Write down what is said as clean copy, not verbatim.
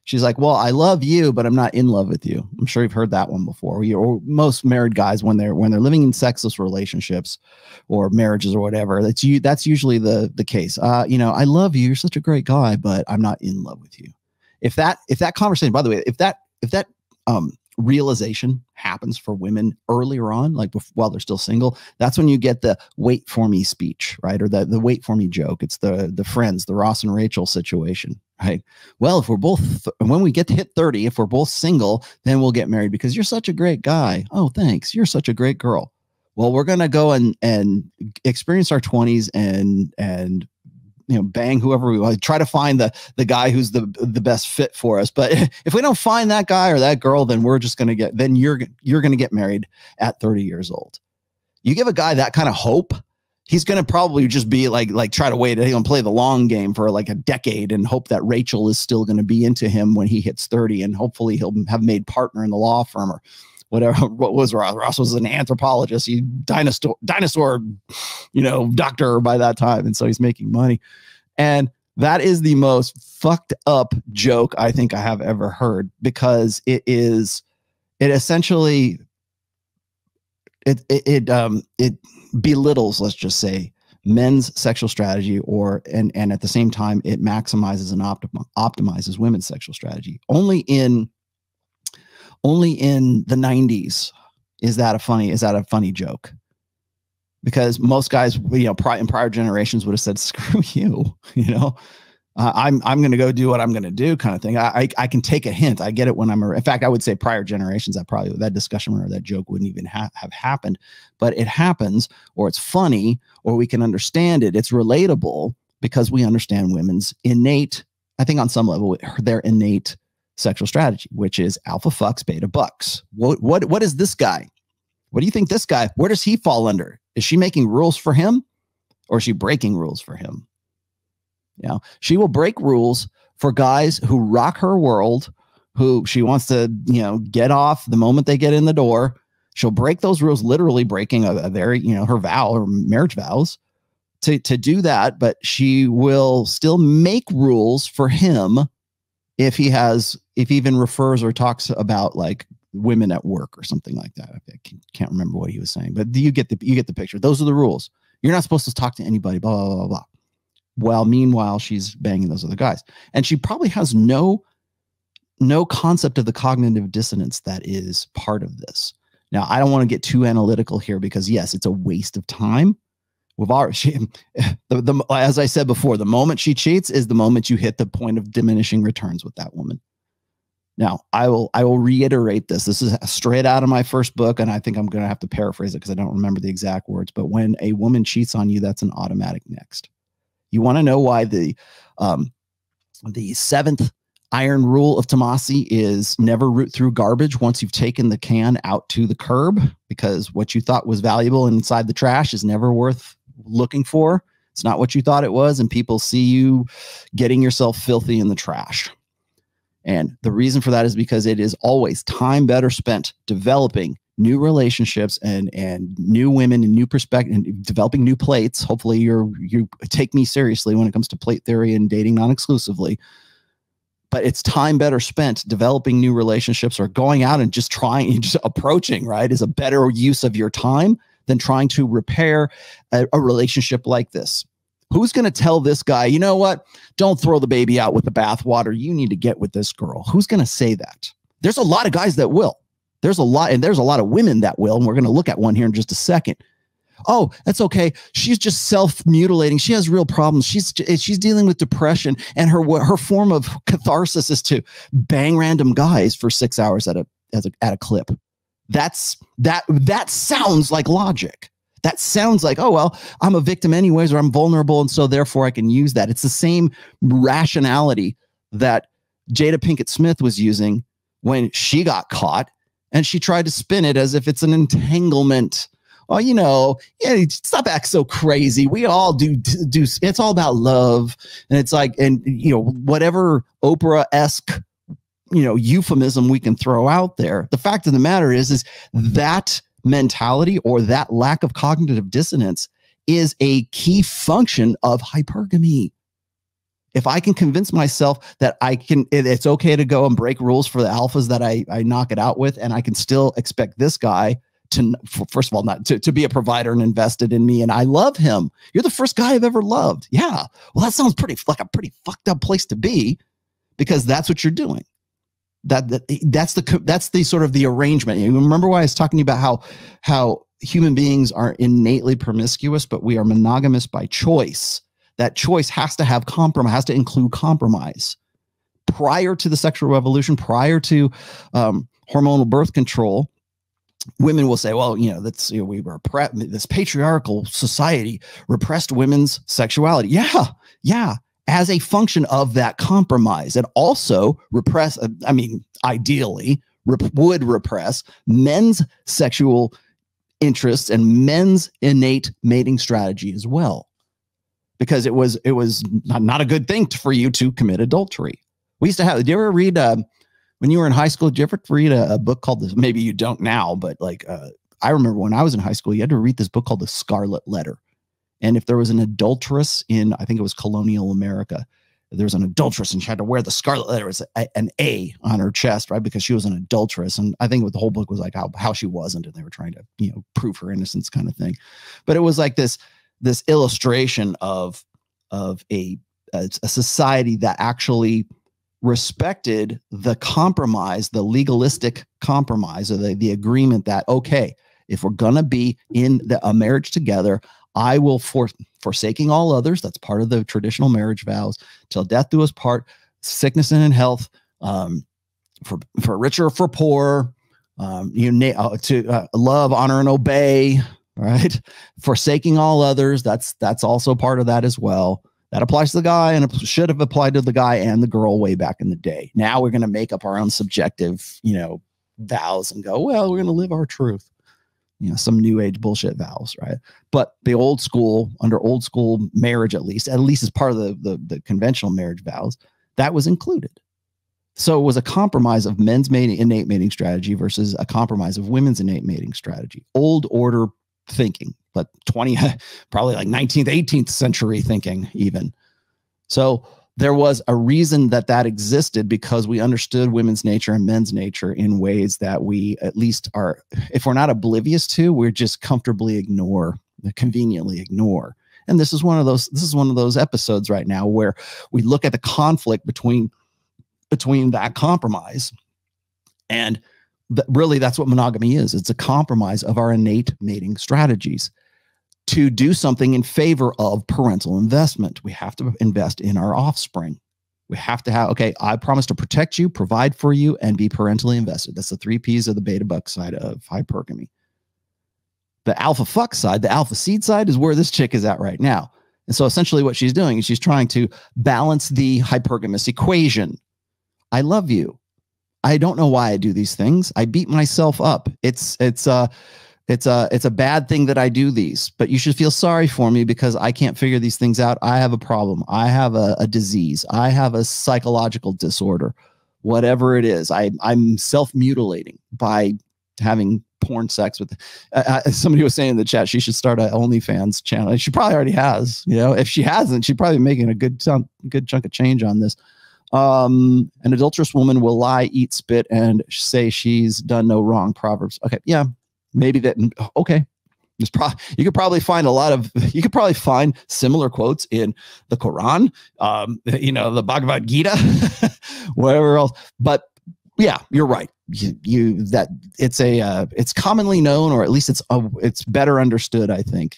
She's like, well, I love you, but I'm not in love with you. I'm sure you've heard that one before. Or most married guys, when they're living in sexless relationships or marriages or whatever, that's usually the case. You know, I love you. You're such a great guy, but I'm not in love with you. If that conversation, by the way, if that realization happens for women earlier on, like while they're still single, that's when you get the wait for me speech, right? Or the wait for me joke. It's the Friends, the Ross and Rachel situation, right? Well, if we're both, when we get to hit 30, if we're both single, then we'll get married because you're such a great guy. Oh, thanks. You're such a great girl. Well, we're going to go and experience our 20s and you know, bang whoever we want, try to find the guy who's the best fit for us. But if we don't find that guy or that girl, then we're just going to you're going to get married at 30 years old. You give a guy that kind of hope, he's going to probably just be like try to wait. He's going to play the long game for like a decade and hope that Rachel is still going to be into him when he hits 30. And hopefully he'll have made partner in the law firm or whatever. What was Ross? Ross was an anthropologist. He dinosaur, you know, doctor by that time. And so he's making money. And that is the most fucked up joke I think I have ever heard, because it essentially belittles, let's just say, men's sexual strategy, and at the same time it maximizes and optimizes women's sexual strategy. Only in the 90s is that a funny joke, because most guys, you know, in prior generations would have said, screw you, you know, I'm going to go do what I'm going to do kind of thing. I can take a hint. I get it when in fact, I would say prior generations, that discussion or that joke wouldn't even have happened, but it happens, or it's funny, or we can understand it. It's relatable because we understand women's innate, I think on some level, their innate sexual strategy, which is alpha fucks, beta bucks. What is this guy? What do you think this guy, where does he fall under? Is she making rules for him, or is she breaking rules for him? You know, she will break rules for guys who rock her world, who she wants to, you know, get off the moment they get in the door. She'll break those rules, literally breaking a very, you know, her vow or marriage vows to do that. But she will still make rules for him if he even refers or talks about like women at work or something like that. I can't remember what he was saying, but you get the picture. Those are the rules. You're not supposed to talk to anybody, blah, blah, blah, blah. Well, meanwhile, she's banging those other guys. And she probably has no concept of the cognitive dissonance that is part of this. Now, I don't want to get too analytical here because, yes, it's a waste of time. As I said before, the moment she cheats is the moment you hit the point of diminishing returns with that woman. Now, I will reiterate this. This is straight out of my first book, and I think I'm going to have to paraphrase it because I don't remember the exact words. But when a woman cheats on you, that's an automatic next. You want to know why the seventh iron rule of Tomasi is never root through garbage once you've taken the can out to the curb, because what you thought was valuable inside the trash is never worth looking for. It's not what you thought it was, and people see you getting yourself filthy in the trash. And the reason for that is because it is always time better spent developing new relationships and new women and new perspective and developing new plates. Hopefully you take me seriously when it comes to plate theory and dating non-exclusively. But it's time better spent developing new relationships, or going out and just approaching, right, is a better use of your time than trying to repair a relationship like this. Who's going to tell this guy, you know what? Don't throw the baby out with the bathwater. You need to get with this girl. Who's going to say that? There's a lot of guys that will. There's a lot of women that will, and we're going to look at one here in just a second. Oh, that's okay. She's just self-mutilating. She has real problems. She's dealing with depression, and her form of catharsis is to bang random guys for 6 hours at a clip. That sounds like logic. That sounds like, oh, well, I'm a victim anyways, or I'm vulnerable, and so therefore I can use that. It's the same rationality that Jada Pinkett Smith was using when she got caught, and she tried to spin it as if it's an entanglement. Well, you know, yeah, stop acting so crazy. We all do. It's all about love, and it's like, and you know, whatever Oprah-esque, you know, euphemism we can throw out there. The fact of the matter is that mentality, or that lack of cognitive dissonance, is a key function of hypergamy. if I can convince myself that it's okay to go and break rules for the alphas that I knock it out with, and I can still expect this guy to, first of all, not to be a provider and invested in me, and I love him. You're the first guy I've ever loved. Yeah. Well, that sounds like a pretty fucked up place to be, because that's what you're doing. That's the sort of the arrangement. You remember why I was talking about how human beings are innately promiscuous, but we are monogamous by choice. That choice has to have compromise, has to include compromise. Prior to the sexual revolution, prior to hormonal birth control, women will say, well, that's, we were this patriarchal society repressed women's sexuality. Yeah. As a function of that compromise, and also ideally would repress men's sexual interests and men's innate mating strategy as well, because it was not a good thing for you to commit adultery. We used to have. Did you ever read when you were in high school? Did you ever read a book called this? Maybe you don't now, but I remember when I was in high school, you had to read this book called The Scarlet Letter. And if there was an adulteress in, I think it was colonial America, there was an adulteress and she had to wear the scarlet letter as an A on her chest, right? Because she was an adulteress. And I think what the whole book was like how she wasn't, and they were trying to, prove her innocence kind of thing. But it was like this illustration of a society that actually respected the compromise, the legalistic compromise, or the agreement that, okay, if we're going to be in a marriage together, I will, forsaking all others, that's part of the traditional marriage vows, till death do us part, sickness and in health, for richer or for poor, to love, honor, and obey, right? Forsaking all others, that's also part of that as well. That applies to the guy, and it should have applied to the guy and the girl way back in the day. Now we're going to make up our own subjective, vows and go, well, we're going to live our truth. Some new age bullshit vows, right? But the old school, under old school marriage, at least as part of the conventional marriage vows, that was included. So it was a compromise of men's innate mating strategy versus a compromise of women's innate mating strategy. Old order thinking, but probably like 19th, 18th century thinking even. So there was a reason that existed, because we understood women's nature and men's nature in ways that we at least are, if we're not oblivious to, we're just comfortably conveniently ignore. And this is one of those episodes right now where we look at the conflict between that compromise, and really that's what monogamy is. It's a compromise of our innate mating strategies to do something in favor of parental investment. We have to invest in our offspring. We have to have, okay, I promise to protect you, provide for you, and be parentally invested. That's the 3 Ps of the beta buck side of hypergamy. The alpha fuck side, the alpha seed side, is where this chick is at right now. And so essentially what she's doing is she's trying to balance the hypergamous equation. I love you. I don't know why I do these things. I beat myself up. It's a bad thing that I do these, but you should feel sorry for me because I can't figure these things out. I have a problem. I have a disease. I have a psychological disorder, whatever it is. I'm self-mutilating by having porn sex with somebody was saying in the chat, she should start an OnlyFans channel. And she probably already has, if she hasn't, she's probably making a good chunk of change on this. An adulterous woman will lie, eat spit, and say she's done no wrong. Proverbs. Okay. Yeah. Maybe that. Okay. You could probably find similar quotes in the Quran, the Bhagavad Gita, whatever else. But yeah, you're right. It's commonly known, or at least it's better understood, I think,